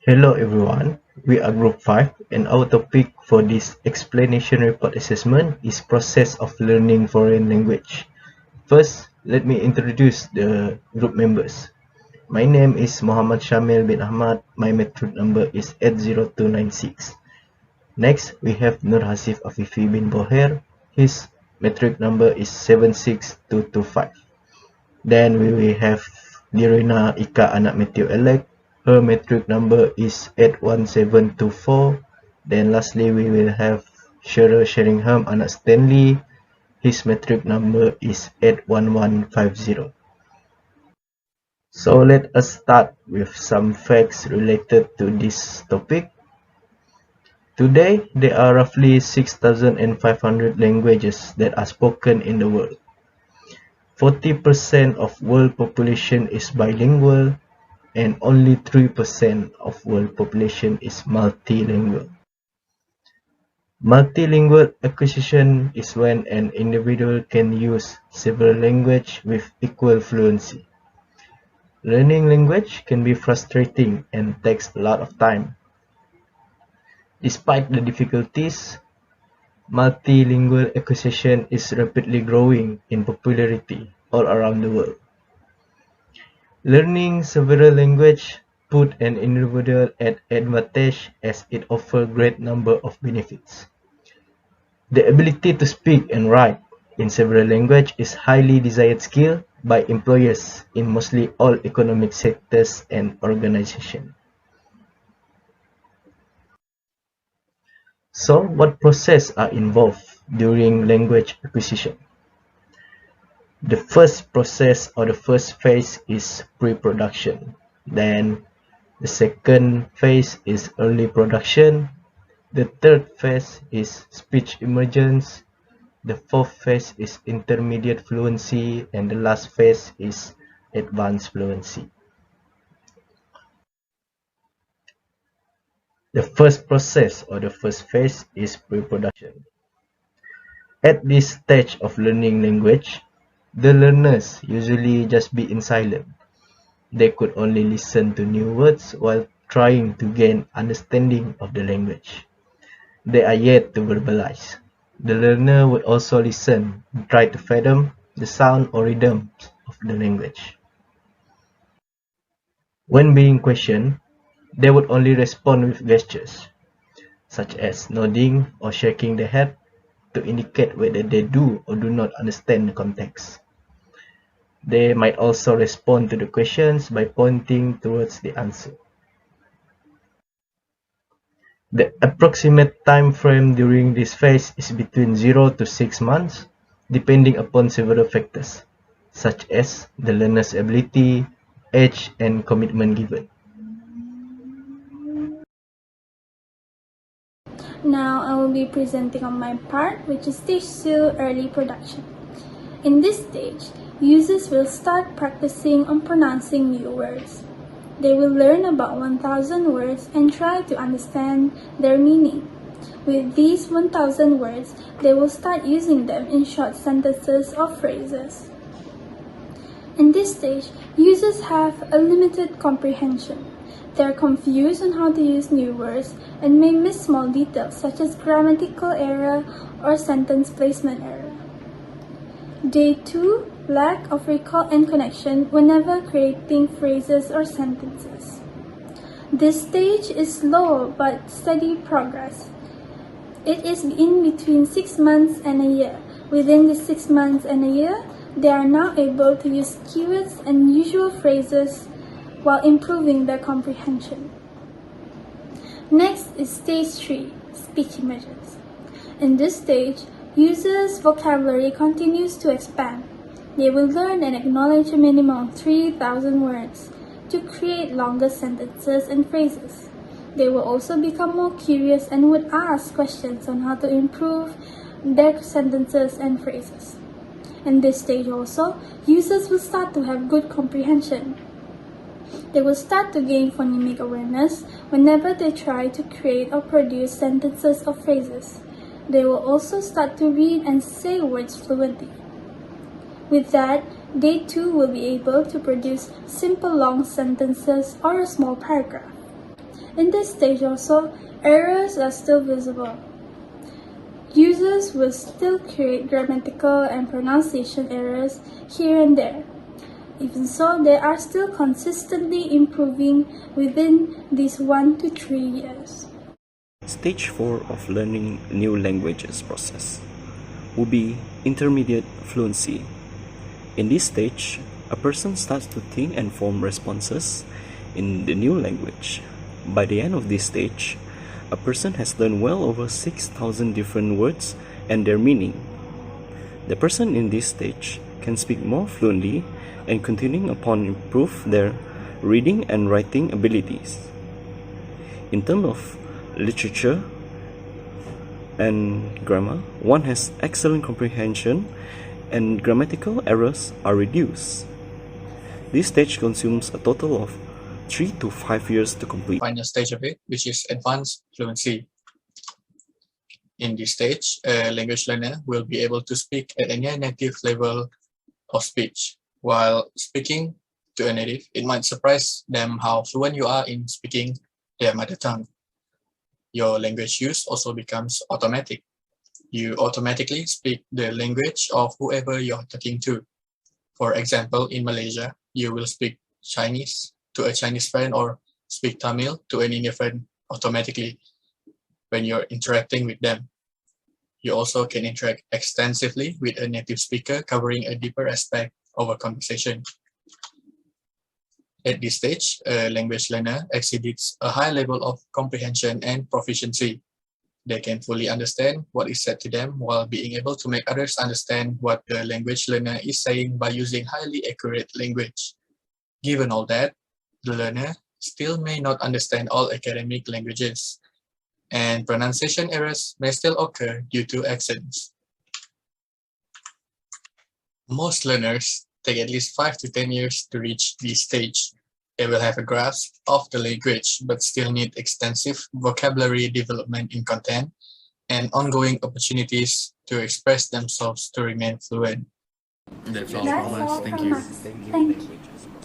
Hello everyone, we are Group 5 and our topic for this explanation report assessment is process of learning foreign language. First, let me introduce the group members. My name is Muhammad Shamil bin Ahmad, my metric number is 80296. Next, we have Nur Hasif Afifi bin Boher, his metric number is 76225. Then we will have Dirina Ika anak Matthew Elect. Her metric number is 81724. Then lastly we will have Cheryl Sheringham anak Stanley. His metric number is 81150. So let us start with some facts related to this topic. Today there are roughly 6,500 languages that are spoken in the world. 40% of world population is bilingual and only 3% of world population is multilingual. Multilingual acquisition is when an individual can use several languages with equal fluency. Learning language can be frustrating and takes a lot of time. Despite the difficulties, multilingual acquisition is rapidly growing in popularity all around the world. Learning several languages put an individual at advantage as it offers great number of benefits. The ability to speak and write in several languages is highly desired skill by employers in mostly all economic sectors and organizations. So, what processes are involved during language acquisition? The first process or the first phase is pre-production. Then the second phase is early production. The third phase is speech emergence. The fourth phase is intermediate fluency, and the last phase is advanced fluency. The first process or the first phase is pre-production. At this stage of learning language, the learners usually just be in silence. They could only listen to new words while trying to gain understanding of the language. They are yet to verbalize. The learner would also listen and try to fathom the sound or rhythms of the language. When being questioned, they would only respond with gestures, such as nodding or shaking the head to indicate whether they do or do not understand the context. They might also respond to the questions by pointing towards the answer. The approximate time frame during this phase is between 0 to 6 months, depending upon several factors, such as the learner's ability, age, and commitment given. Now I will be presenting on my part, which is stage 2, early production. In this stage, users will start practicing on pronouncing new words. They will learn about 1,000 words and try to understand their meaning. With these 1,000 words, they will start using them in short sentences or phrases. In this stage, users have a limited comprehension. They are confused on how to use new words and may miss small details such as grammatical error or sentence placement error. Day 2, lack of recall and connection whenever creating phrases or sentences. This stage is slow but steady progress. It is in between 6 months and a year. Within the 6 months and a year, they are now able to use keywords and usual phrases while improving their comprehension. Next is stage 3, speech emergence. In this stage, users' vocabulary continues to expand. They will learn and acknowledge a minimum of 3,000 words to create longer sentences and phrases. They will also become more curious and would ask questions on how to improve their sentences and phrases. In this stage also, users will start to have good comprehension. They will start to gain phonemic awareness whenever they try to create or produce sentences or phrases. They will also start to read and say words fluently. With that, they too will be able to produce simple long sentences or a small paragraph. In this stage also, errors are still visible. Users will still create grammatical and pronunciation errors here and there. Even so, they are still consistently improving within these 1 to 3 years. Stage 4 of learning new languages process will be intermediate fluency. In this stage, a person starts to think and form responses in the new language. By the end of this stage, a person has learned well over 6,000 different words and their meaning. The person in this stage can speak more fluently and continuing upon improve their reading and writing abilities. In terms of literature and grammar, one has excellent comprehension and grammatical errors are reduced. This stage consumes a total of 3 to 5 years to complete. Final stage of it, which is advanced fluency. In this stage, a language learner will be able to speak at a near native level of speech. While speaking to a native, it might surprise them how fluent you are in speaking their mother tongue. Your language use also becomes automatic. You automatically speak the language of whoever you're talking to. For example, in Malaysia, you will speak Chinese to a Chinese friend or speak Tamil to an Indian friend automatically when you're interacting with them. You also can interact extensively with a native speaker, covering a deeper aspect of a conversation. At this stage, a language learner exhibits a high level of comprehension and proficiency. They can fully understand what is said to them while being able to make others understand what the language learner is saying by using highly accurate language. Given all that, the learner still may not understand all academic languages, and pronunciation errors may still occur due to accents. Most learners take at least 5 to 10 years to reach this stage. They will have a grasp of the language, but still need extensive vocabulary development in content and ongoing opportunities to express themselves to remain fluent. That's all from us. Thank you. Thank you.